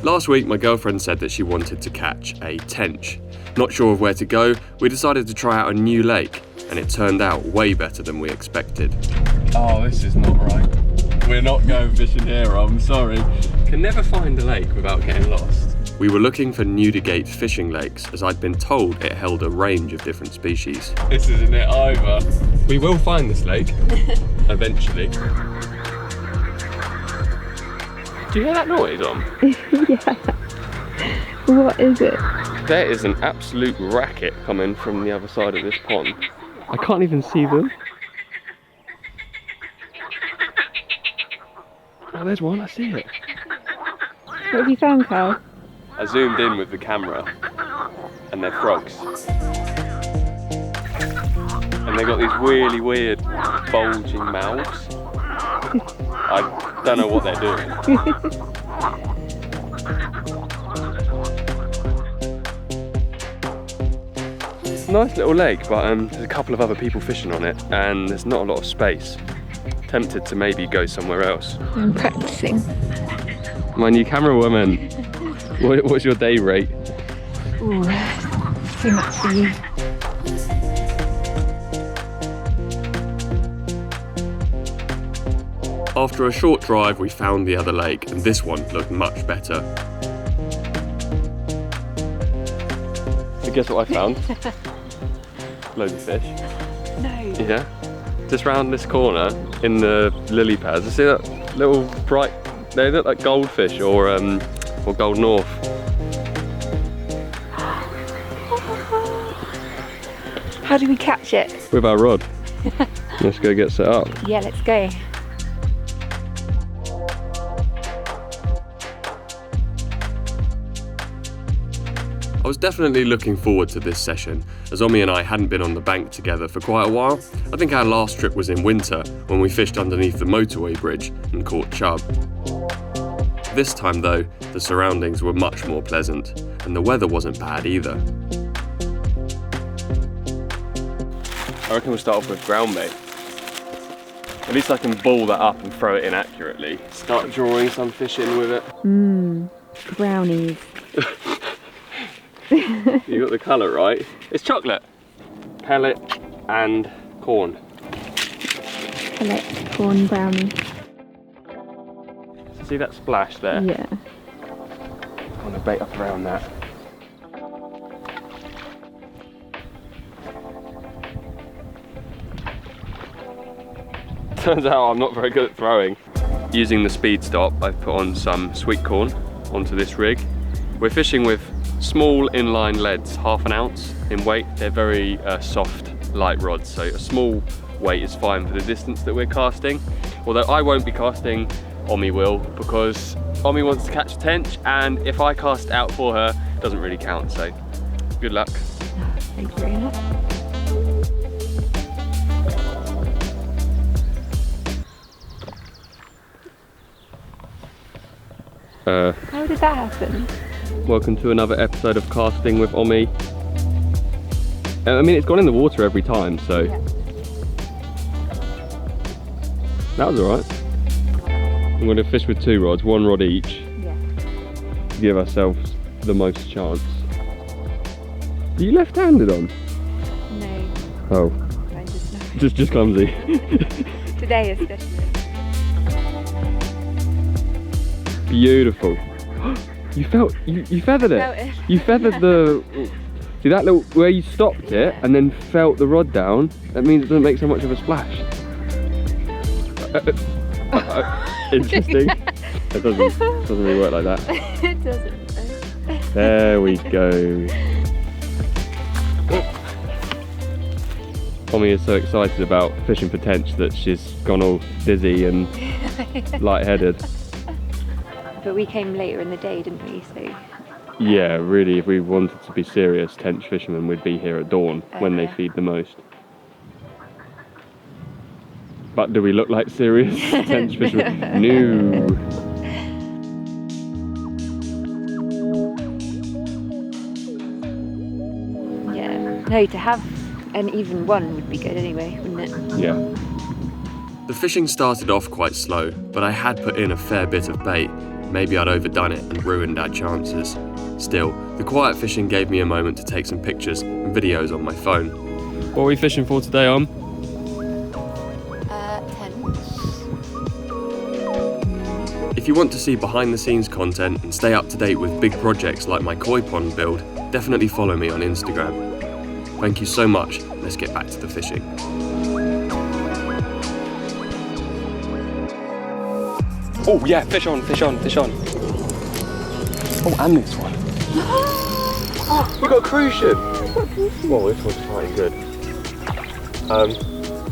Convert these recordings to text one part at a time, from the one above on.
Last week, my girlfriend said that she wanted to catch a tench. Not sure of where to go, we decided to try out a new lake, and it turned out way better than we expected. Oh, this is not right. We're not going fishing here, I'm sorry. Can never find a lake without getting lost. We were looking for Newdigate fishing lakes, as I'd been told it held a range of different species. This isn't it either. We will find this lake, eventually. Do you hear that noise, Om? Yeah. What is it? There is an absolute racket coming from the other side of this pond. I can't even see them. Oh, there's one, I see it. What have you found, Carl? I zoomed in with the camera, and they're frogs. And they've got these really weird bulging mouths. I don't know what they're doing. It's a nice little lake, but there's a couple of other people fishing on it, and there's not a lot of space. Tempted to maybe go somewhere else. I'm practicing. My new camera woman. What's your day rate? Ooh, too much for you. After a short drive, we found the other lake, and this one looked much better. So guess what I found? Loads of fish. No. Yeah. Just round this corner in the lily pads. You see that little bright? They look like goldfish or gold north. How do we catch it? With our rod. Let's go get set up. Yeah, let's go. I was definitely looking forward to this session, as Omi and I hadn't been on the bank together for quite a while. I think our last trip was in winter, when we fished underneath the motorway bridge and caught chub. This time though, the surroundings were much more pleasant, and the weather wasn't bad either. I reckon we'll start off with ground bait. At least I can ball that up and throw it in accurately. Start drawing some fish in with it. Brownies. You got the colour right. It's chocolate, pellet and corn. Pellet, corn, brownie. See that splash there? Yeah. I want to bait up around that. Turns out I'm not very good at throwing. Using the speed stop, I've put on some sweet corn onto this rig. We're fishing with small inline leads, 1/2 ounce in weight. They're very soft, light rods, so a small weight is fine for the distance that we're casting. Although I won't be casting, Omi will, because Omi wants to catch a tench, and if I cast out for her, it doesn't really count, so good luck. Thank you very much. How did that happen? Welcome to another episode of Casting with Omi. I mean, it's gone in the water every time, so Yeah. that was alright. I'm going to fish with 2 rods, 1 rod each, Yeah. to give ourselves the most chance. Are you left-handed on? No, Oh, I just know. just clumsy. Today especially. Beautiful. You feathered it. Felt it. You feathered the. See that little where you stopped it and then felt the rod down. That means it doesn't make so much of a splash. Interesting. It doesn't really work like that. It doesn't. There we go. Omi is so excited about fishing for tench that she's gone all dizzy and lightheaded. But we came later in the day, didn't we? So. Yeah, really, if we wanted to be serious tench fishermen, we'd be here at dawn when they feed the most. But do we look like serious tench fishermen? No. Yeah. No, to have an even one would be good anyway, wouldn't it? Yeah. The fishing started off quite slow, but I had put in a fair bit of bait. maybe I'd overdone it and ruined our chances. Still, the quiet fishing gave me a moment to take some pictures and videos on my phone. What are we fishing for today, Tench. If you want to see behind the scenes content and stay up to date with big projects like my koi pond build, definitely follow me on Instagram. Thank you so much. Let's get back to the fishing. Oh yeah, fish on, fish on, fish on. Oh, and this one. Oh, we got a cruise ship. Oh, this one's fighting good.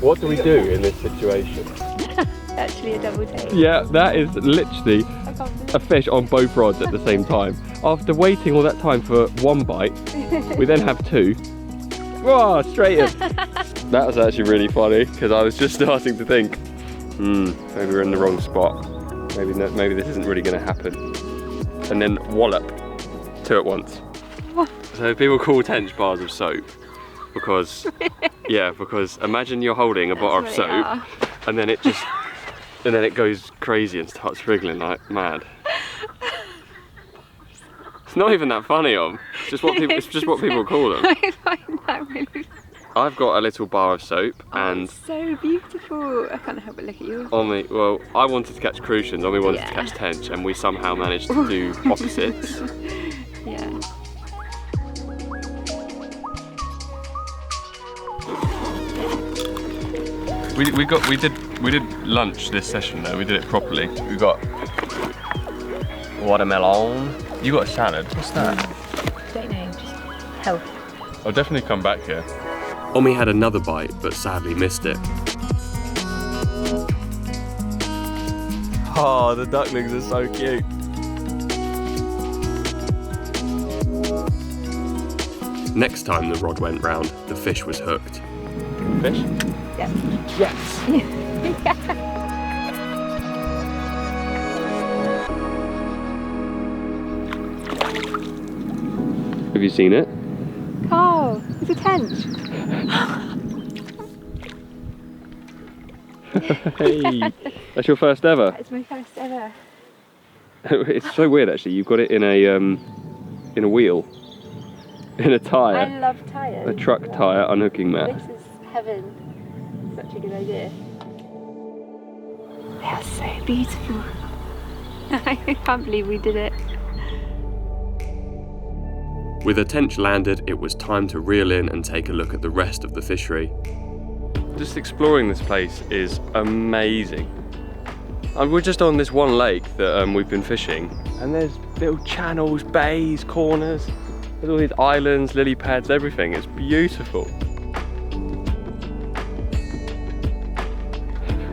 What do we do in this situation? Actually a double take. Yeah, that is literally a fish on both rods at the same time. After waiting all that time for one bite, we then have two. Whoa, straight in. That was actually really funny because I was just starting to think, maybe we're in the wrong spot. Maybe this isn't really going to happen. And then wallop, two at once. So people call Tench bars of soap because, yeah, because imagine you're holding a bar of soap and then it goes crazy and starts wriggling like mad. It's not even that funny, it's just what people call them. I find that really. I've got a little bar of soap and it's so beautiful. I can't help but look at you. Omi, well, I wanted to catch crucians, Omi wanted to catch tench, and we somehow managed to do opposites. Yeah. We did lunch this session though. We did it properly. We got watermelon. You got a salad. What's that? Don't know. Just health. I'll definitely come back here. Omi had another bite, but sadly missed it. Oh, the ducklings are so cute. Next time the rod went round, the fish was hooked. Fish? Yep. Yes! Have you seen it? Oh, it's a tench. Hey, that's your first ever? It's my first ever. It's so weird actually, you've got it in a wheel. In a tyre. I love tyres. A truck tyre unhooking mat. This is heaven. Such a good idea. They are so beautiful. I can't believe we did it. With a tench landed, it was time to reel in and take a look at the rest of the fishery. Just exploring this place is amazing. And we're just on this one lake that we've been fishing, and there's little channels, bays, corners. There's all these islands, lily pads, everything. It's beautiful.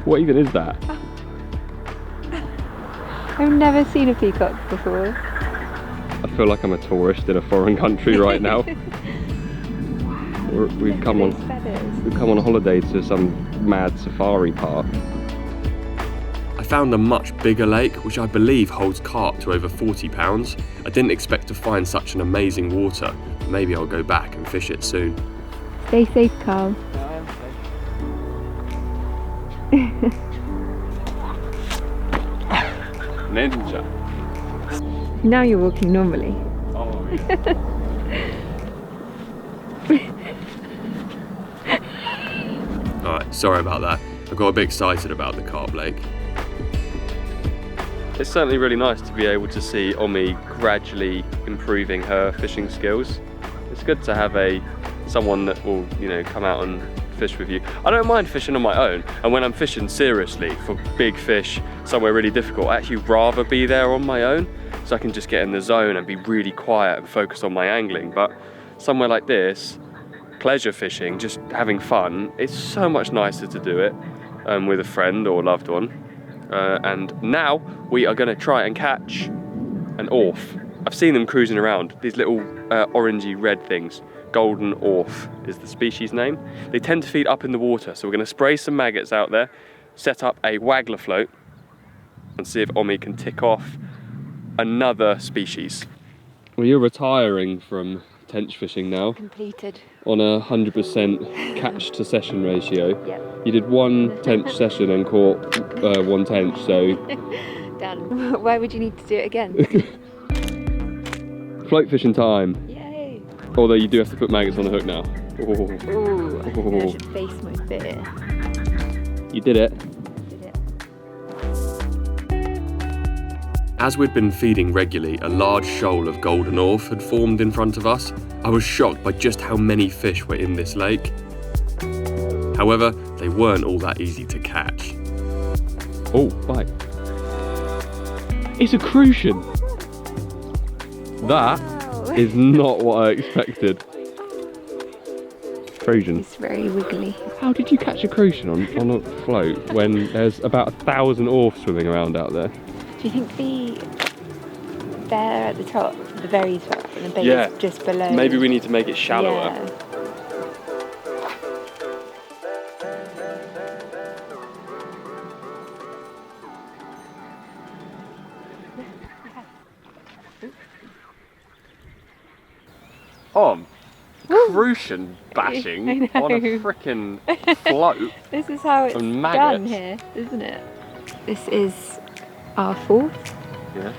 What even is that? I've never seen a peacock before. I feel like I'm a tourist in a foreign country right now. We've come on a holiday to some mad safari park. I found a much bigger lake, which I believe holds carp to over 40 pounds. I didn't expect to find such an amazing water. Maybe I'll go back and fish it soon. Stay safe, Carl. Yeah, I am safe. Ninja. Now you're walking normally. Oh, yeah. Alright, sorry about that. I got a bit excited about the carp lake. It's certainly really nice to be able to see Omi gradually improving her fishing skills. It's good to have someone that will, come out and fish with you. I don't mind fishing on my own, and when I'm fishing seriously for big fish, somewhere really difficult, I actually rather be there on my own, so I can just get in the zone and be really quiet and focus on my angling. But somewhere like this, pleasure fishing, just having fun, it's so much nicer to do it with a friend or loved one. And now we are going to try and catch an orf. I've seen them cruising around, these little orangey red things. Golden orf is the species name. They tend to feed up in the water, so we're going to spray some maggots out there, set up a waggler float, and see if Omi can tick off another species. Well, you're retiring from tench fishing now. Completed. On a 100% catch to session ratio. Yep. You did one tench session and caught one tench, so done. Why would you need to do it again? Float fishing time. Yay! Although you do have to put maggots on the hook now. Ooh, I think I should face my fear. You did it. Did it. As we'd been feeding regularly, a large shoal of golden orf had formed in front of us. I was shocked by just how many fish were in this lake. However, they weren't all that easy to catch. Oh, bite. It's a crucian. That is not what I expected. Crucian. It's very wiggly. How did you catch a crucian on a float when there's about 1,000 orf swimming around out there? Do you think they're at the top, the very top, and the bait is just below? Maybe we need to make it shallower. Yeah. Crucian bashing on a frickin' float. This is how it's done here, isn't it? This is our fourth. Yeah,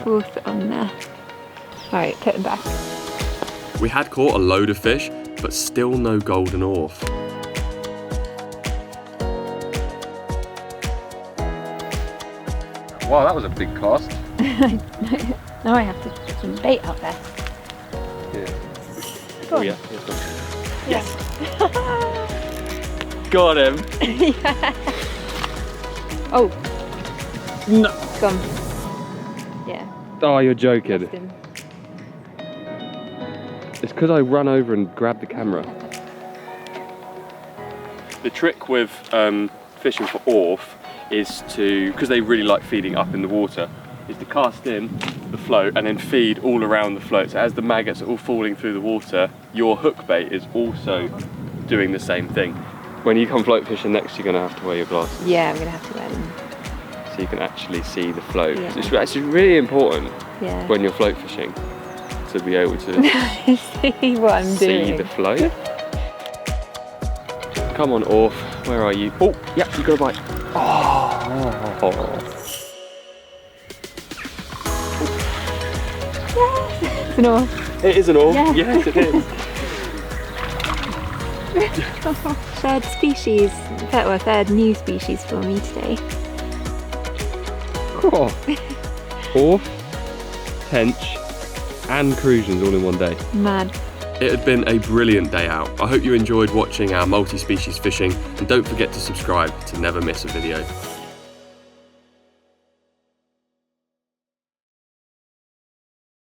Fourth on there. Alright, put them back. We had caught a load of fish, but still no golden orf. Wow, that was a big cast. Now I have to put some bait out there. Yeah. Go on. Oh yeah, yes. Got him. Yeah. Oh. No. Gone. Yeah. Oh, you're joking. Lost him. It's because I ran over and grabbed the camera. The trick with fishing for orf is to, because they really like feeding up in the water, is to cast in the float and then feed all around the float. So as the maggots are all falling through the water, your hook bait is also doing the same thing. When you come float fishing next, you're going to have to wear your glasses. Yeah, I'm going to have to wear them. So you can actually see the float. Yeah. It's actually really important Yeah. when you're float fishing to be able to see what I'm doing. see the float. Come on, orf, where are you? Oh, yeah, you got a bite. Oh. It's an orf. It is an orf. Yeah. Yes, it is. Third species, third new species for me today. Oh. Orf, tench, and crucians all in one day. Mad. It had been a brilliant day out. I hope you enjoyed watching our multi-species fishing, and don't forget to subscribe to never miss a video.